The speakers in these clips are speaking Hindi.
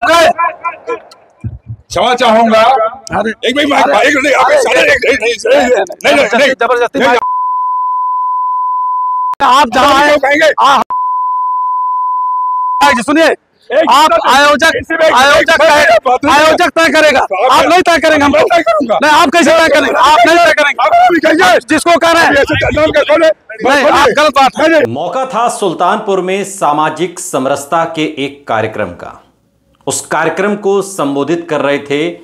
क्षमा चाहूंगा। एक जबरदस्ती आप जहाँ कहेंगे, सुनिए, आप आयोजक तय करेगा, आप नहीं तय करेंगे। हम नहीं, आप कैसे तय करेंगे? आप नहीं तय करेंगे, जिसको कह रहे हैं नहीं, आप गलत बात है। मौका था सुल्तानपुर में सामाजिक समरसता के एक कार्यक्रम का। उस कार्यक्रम को संबोधित कर रहे थे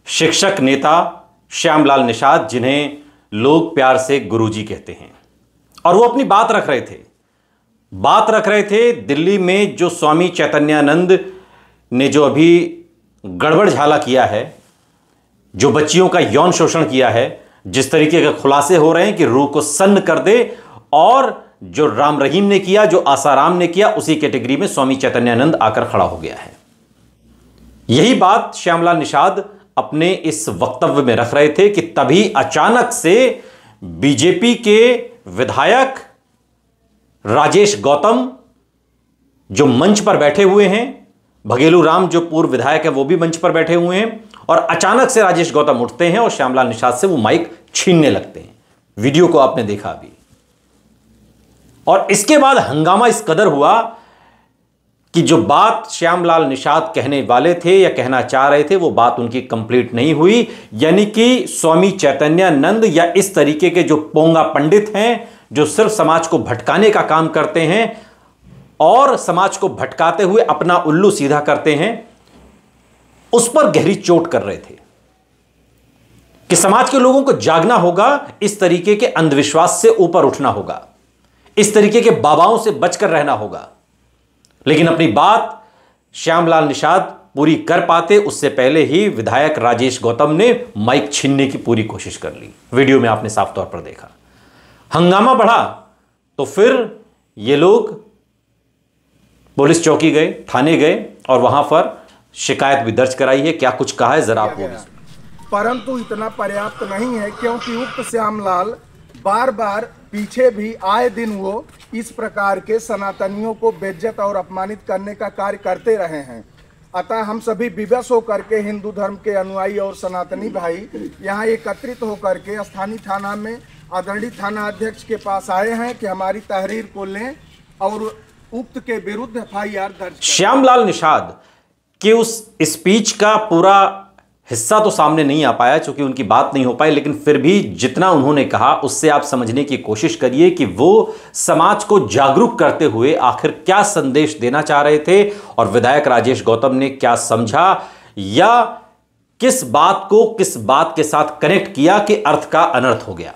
शिक्षक नेता श्यामलाल निषाद, जिन्हें लोग प्यार से गुरुजी कहते हैं, और वो अपनी बात रख रहे थे दिल्ली में जो स्वामी चैतन्यानंद ने जो अभी गड़बड़ झाला किया है, जो बच्चियों का यौन शोषण किया है, जिस तरीके के खुलासे हो रहे हैं कि रूह को सन्न कर दे, और जो राम रहीम ने किया, जो आसाराम ने किया, उसी कैटेगरी में स्वामी चैतन्यानंद आकर खड़ा हो गया है। यही बात श्यामलाल निषाद अपने इस वक्तव्य में रख रहे थे कि तभी अचानक से बीजेपी के विधायक राजेश गौतम जो मंच पर बैठे हुए हैं, भगेलू राम जो पूर्व विधायक है वो भी मंच पर बैठे हुए हैं, और अचानक से राजेश गौतम उठते हैं और श्यामलाल निषाद से वो माइक छीनने लगते हैं। वीडियो को आपने देखा अभी। और इसके बाद हंगामा इस कदर हुआ कि जो बात श्यामलाल निषाद कहने वाले थे या कहना चाह रहे थे, वो बात उनकी कंप्लीट नहीं हुई। यानी कि स्वामी चैतन्यानंद या इस तरीके के जो पोंगा पंडित हैं, जो सिर्फ समाज को भटकाने का काम करते हैं और समाज को भटकाते हुए अपना उल्लू सीधा करते हैं, उस पर गहरी चोट कर रहे थे कि समाज के लोगों को जागना होगा, इस तरीके के अंधविश्वास से ऊपर उठना होगा, इस तरीके के बाबाओं से बचकर रहना होगा। लेकिन अपनी बात श्यामलाल निषाद पूरी कर पाते उससे पहले ही विधायक राजेश गौतम ने माइक छीनने की पूरी कोशिश कर ली। वीडियो में आपने साफ तौर पर देखा। हंगामा बढ़ा तो फिर ये लोग पुलिस चौकी गए, थाने गए, और वहां पर शिकायत भी दर्ज कराई है। क्या कुछ कहा है जरा आप वो भी। परंतु इतना पर्याप्त नहीं है, क्योंकि उक्त श्यामलाल बार बार पीछे भी आए दिन वो इस प्रकार के सनातनियों को बेइज्जत और अपमानित करने का कार्य करते रहे हैं। अतः हम सभी विवश होकर के हिंदू धर्म के अनुयायी और सनातनी भाई यहाँ एकत्रित होकर के स्थानीय थाना में आदरणीय थाना अध्यक्ष के पास आए हैं कि हमारी तहरीर को लें और उक्त के विरुद्ध FIR दर्ज। श्यामलाल निषाद के उस स्पीच का पूरा हिस्सा तो सामने नहीं आ पाया क्योंकि उनकी बात नहीं हो पाई, लेकिन फिर भी जितना उन्होंने कहा उससे आप समझने की कोशिश करिए कि वो समाज को जागरूक करते हुए आखिर क्या संदेश देना चाह रहे थे, और विधायक राजेश गौतम ने क्या समझा या किस बात को किस बात के साथ कनेक्ट किया कि अर्थ का अनर्थ हो गया।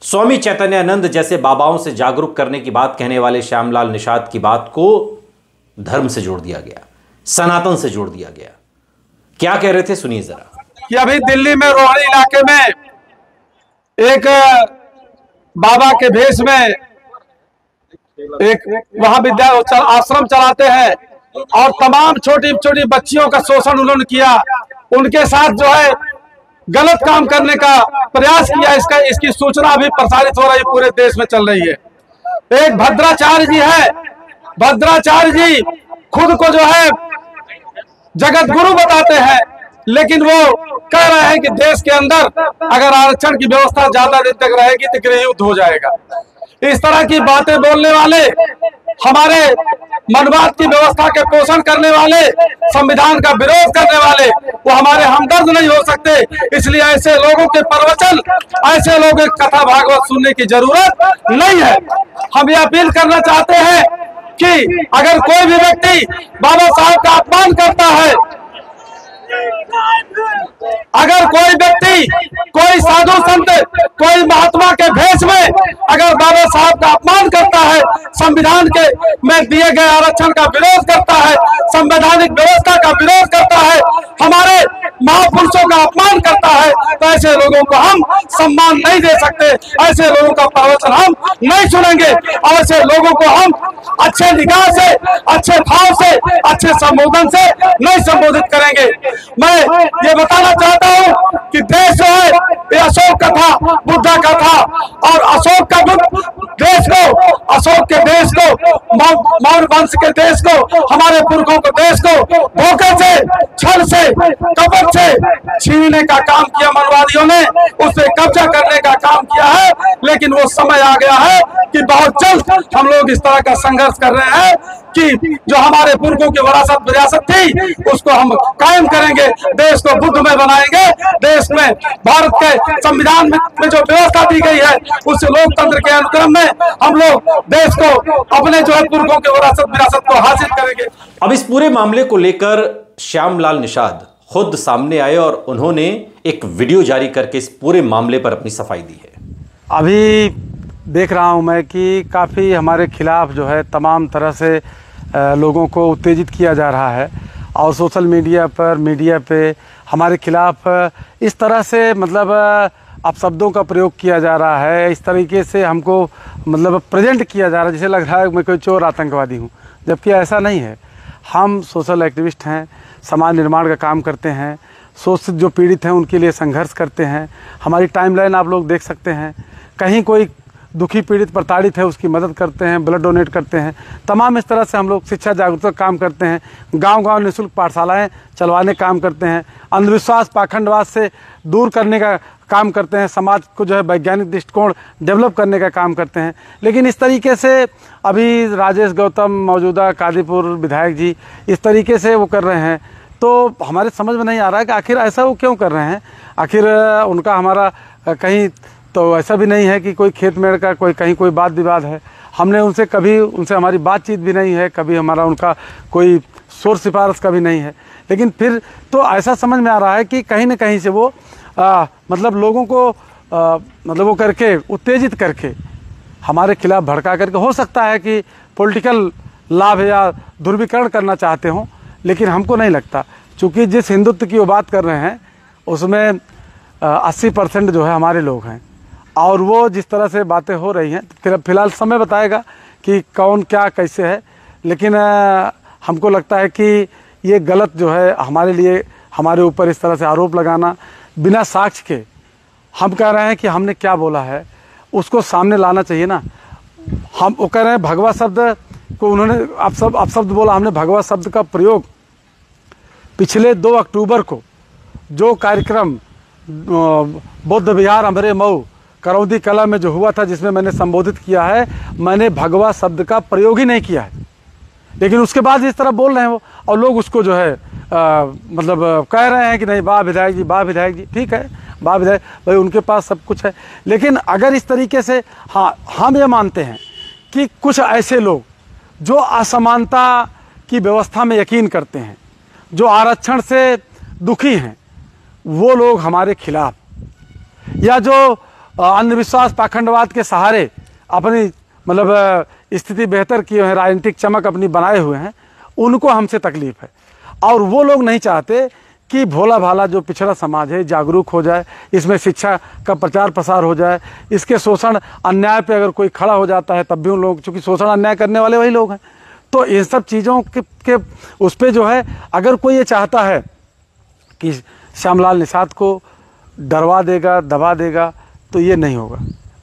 स्वामी चैतन्यानंद जैसे बाबाओं से जागरूक करने की बात कहने वाले श्यामलाल निषाद की बात को धर्म से जोड़ दिया गया, सनातन से जोड़ दिया गया। क्या कह रहे थे सुनिए जरा। कि अभी दिल्ली में रोहड़ी इलाके में एक बाबा के भेष में एक महाविद्या आश्रम चलाते हैं और तमाम छोटी छोटी बच्चियों का शोषण उन्होंने किया, उनके साथ जो है गलत काम करने का प्रयास किया। इसकी सूचना अभी प्रसारित हो रही, पूरे देश में चल रही है। एक भद्राचार्य जी है, भद्राचार्य जी खुद को जो है जगत गुरु बताते हैं, लेकिन वो कह रहे हैं कि देश के अंदर अगर आरक्षण की व्यवस्था ज्यादा दिन तक रहेगी तो गृह युद्ध हो जाएगा। इस तरह की बातें बोलने वाले, हमारे मनवाद की व्यवस्था के पोषण करने वाले, संविधान का विरोध करने वाले, वो हमारे हमदर्द नहीं हो सकते। इसलिए ऐसे लोगों के प्रवचन, ऐसे लोगों की कथा भागवत सुनने की जरूरत नहीं है। हम ये अपील करना चाहते हैं कि अगर कोई भी व्यक्ति बाबा साहब का अपमान करता है, अगर कोई व्यक्ति, कोई साधु संत, कोई महात्मा के भेष में अगर बाबा साहब का अपमान करता है, संविधान के में दिए गए आरक्षण का विरोध करता है, संवैधानिक व्यवस्था का विरोध करता है, हमारे महापुरुषों का अपमान करता है, तो ऐसे लोगों को हम सम्मान नहीं दे सकते, ऐसे लोगों का प्रवचन हम नहीं सुनेंगे, और ऐसे लोगों को हम अच्छे निगाह से, अच्छे भाव से, अच्छे संबोधन से नहीं संबोधित करेंगे। मैं ये बताना चाहता हूँ कि देश जो है ये अशोक का था, बुद्धा का था, और अशोक का बुद्ध देश को अशोक के देश को, मौर्य वंश के देश को, हमारे पुरखों को देश को धोखे से, छल से, कपट से छीनने का काम किया मनवादियों ने, उसे कब्जा करने का काम किया है। लेकिन वो समय आ गया है कि बहुत जल्द हम लोग इस तरह का संघर्ष कर रहे हैं कि जो हमारे पुरखों की विरासत थी उसको हम कायम करेंगे, देश को बुद्धमय बनाएंगे। देश में भारत के संविधान में जो व्यवस्था दी गई है उस लोकतंत्र के अनुक्रम में हम लोग देश को अपने जो है पुरखों की विरासत को हासिल करेंगे। अब इस पूरे मामले को लेकर श्यामलाल निषाद खुद सामने आए और उन्होंने एक वीडियो जारी करके इस पूरे मामले पर अपनी सफाई दी है। अभी देख रहा हूं मैं कि काफ़ी हमारे खिलाफ जो है तमाम तरह से लोगों को उत्तेजित किया जा रहा है और सोशल मीडिया पे हमारे खिलाफ इस तरह से मतलब अपशब्दों का प्रयोग किया जा रहा है, इस तरीके से हमको मतलब प्रेजेंट किया जा रहा है जैसे लग रहा है मैं कोई चोर आतंकवादी हूँ, जबकि ऐसा नहीं है। हम सोशल एक्टिविस्ट हैं, समाज निर्माण का काम करते हैं, शोषित जो पीड़ित हैं उनके लिए संघर्ष करते हैं। हमारी टाइमलाइन आप लोग देख सकते हैं, कहीं कोई दुखी पीड़ित प्रताड़ित है उसकी मदद करते हैं, ब्लड डोनेट करते हैं। तमाम इस तरह से हम लोग शिक्षा जागरूकता काम करते हैं, गांव-गांव निःशुल्क पाठशालाएं चलवाने काम करते हैं, अंधविश्वास पाखंडवाद से दूर करने का काम करते हैं, समाज को जो है वैज्ञानिक दृष्टिकोण डेवलप करने का काम करते हैं। लेकिन इस तरीके से अभी राजेश गौतम मौजूदा कादीपुर विधायक जी इस तरीके से वो कर रहे हैं, तो हमारे समझ में नहीं आ रहा है कि आखिर ऐसा वो क्यों कर रहे हैं। आखिर उनका हमारा कहीं तो ऐसा भी नहीं है कि कोई खेत मेड़ का कहीं कोई बात विवाद है। हमने उनसे हमारी बातचीत भी नहीं है, कभी हमारा उनका कोई शोर सिफारिश कभी नहीं है। लेकिन फिर तो ऐसा समझ में आ रहा है कि कहीं न कहीं से वो मतलब लोगों को मतलब वो करके उत्तेजित करके हमारे खिलाफ भड़का करके, हो सकता है कि पॉलिटिकल लाभ या ध्रुवीकरण करना चाहते हों, लेकिन हमको नहीं लगता। चूँकि जिस हिंदुत्व की वो बात कर रहे हैं उसमें 80% जो है हमारे लोग हैं और वो जिस तरह से बातें हो रही हैं फिलहाल समय बताएगा कि कौन क्या कैसे है। लेकिन हमको लगता है कि ये गलत जो है हमारे लिए, हमारे ऊपर इस तरह से आरोप लगाना बिना साक्ष्य के। हम कह रहे हैं कि हमने क्या बोला है उसको सामने लाना चाहिए ना। हम वो कह रहे हैं भगवा शब्द को उन्होंने अपशब्द बोला, हमने भगवा शब्द का प्रयोग पिछले 2 अक्टूबर को जो कार्यक्रम बौद्ध विहार अमरे मऊ करौदी कला में जो हुआ था जिसमें मैंने संबोधित किया है, मैंने भगवा शब्द का प्रयोग ही नहीं किया है। लेकिन उसके बाद इस तरह बोल रहे हैं वो, और लोग उसको जो है मतलब कह रहे हैं कि नहीं वाह विधायक जी, वाह विधायक जी। ठीक है, वाह विधायक भाई, उनके पास सब कुछ है। लेकिन अगर इस तरीके से, हाँ हम ये मानते हैं कि कुछ ऐसे लोग जो असमानता की व्यवस्था में यकीन करते हैं, जो आरक्षण से दुखी हैं, वो लोग हमारे खिलाफ, या जो अंधविश्वास पाखंडवाद के सहारे अपनी मतलब स्थिति बेहतर किए हैं, राजनीतिक चमक अपनी बनाए हुए हैं, उनको हमसे तकलीफ है। और वो लोग नहीं चाहते कि भोला भाला जो पिछड़ा समाज है जागरूक हो जाए, इसमें शिक्षा का प्रचार प्रसार हो जाए, इसके शोषण अन्याय पे अगर कोई खड़ा हो जाता है तब भी उन लोग, चूँकि शोषण अन्याय करने वाले वही लोग हैं, तो इन सब चीज़ों के उस पर जो है अगर कोई ये चाहता है कि श्यामलाल निषाद को डरवा देगा, दबा देगा, तो ये नहीं होगा,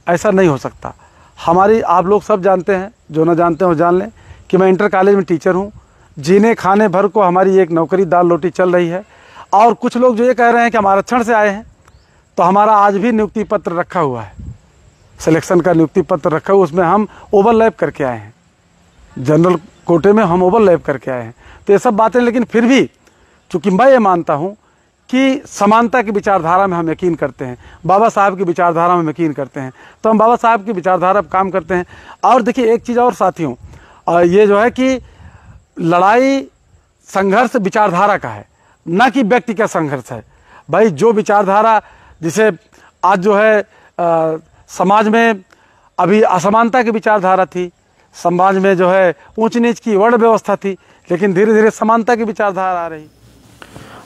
ऐसा नहीं हो सकता। हमारी, आप लोग सब जानते हैं, जो ना जानते हैं वो जान लें कि मैं इंटर कॉलेज में टीचर हूँ। जीने खाने भर को हमारी एक नौकरी दाल रोटी चल रही है। और कुछ लोग जो ये कह रहे हैं कि हम आरक्षण से आए हैं, तो हमारा आज भी नियुक्ति पत्र रखा हुआ है, सिलेक्शन का नियुक्ति पत्र रखा हुआ, उसमें हम ओवरलैप करके आए हैं, जनरल कोटे में हम ओवरलैप करके आए हैं। तो ये सब बातें, लेकिन फिर भी चूँकि मैं ये मानता हूँ कि समानता की विचारधारा में हम यकीन करते हैं, बाबा साहब की विचारधारा में यकीन करते हैं, तो हम बाबा साहब की विचारधारा पर काम करते हैं। और देखिए एक चीज़ और साथियों, ये जो है कि लड़ाई संघर्ष विचारधारा का है, ना कि व्यक्ति का संघर्ष है। भाई जो विचारधारा, जिसे आज जो है समाज में अभी असमानता की विचारधारा थी, समाज में जो है ऊंच नीच की वर्ण व्यवस्था थी, लेकिन धीरे धीरे समानता की विचारधारा आ रही।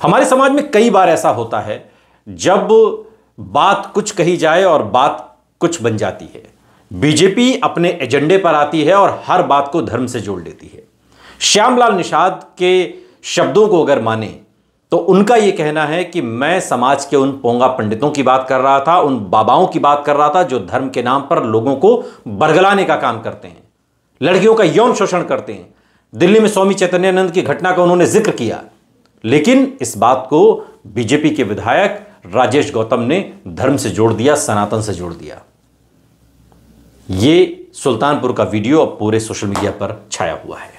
हमारे समाज में कई बार ऐसा होता है जब बात कुछ कही जाए और बात कुछ बन जाती है। बीजेपी अपने एजेंडे पर आती है और हर बात को धर्म से जोड़ लेती है। श्यामलाल निषाद के शब्दों को अगर माने तो उनका यह कहना है कि मैं समाज के उन पोंगा पंडितों की बात कर रहा था, उन बाबाओं की बात कर रहा था जो धर्म के नाम पर लोगों को बरगलाने का काम करते हैं। लड़कियों का यौन शोषण करते हैं। दिल्ली में स्वामी चैतन्यानंद की घटना का उन्होंने जिक्र किया, लेकिन इस बात को बीजेपी के विधायक राजेश गौतम ने धर्म से जोड़ दिया, सनातन से जोड़ दिया। ये सुल्तानपुर का वीडियो अब पूरे सोशल मीडिया पर छाया हुआ है।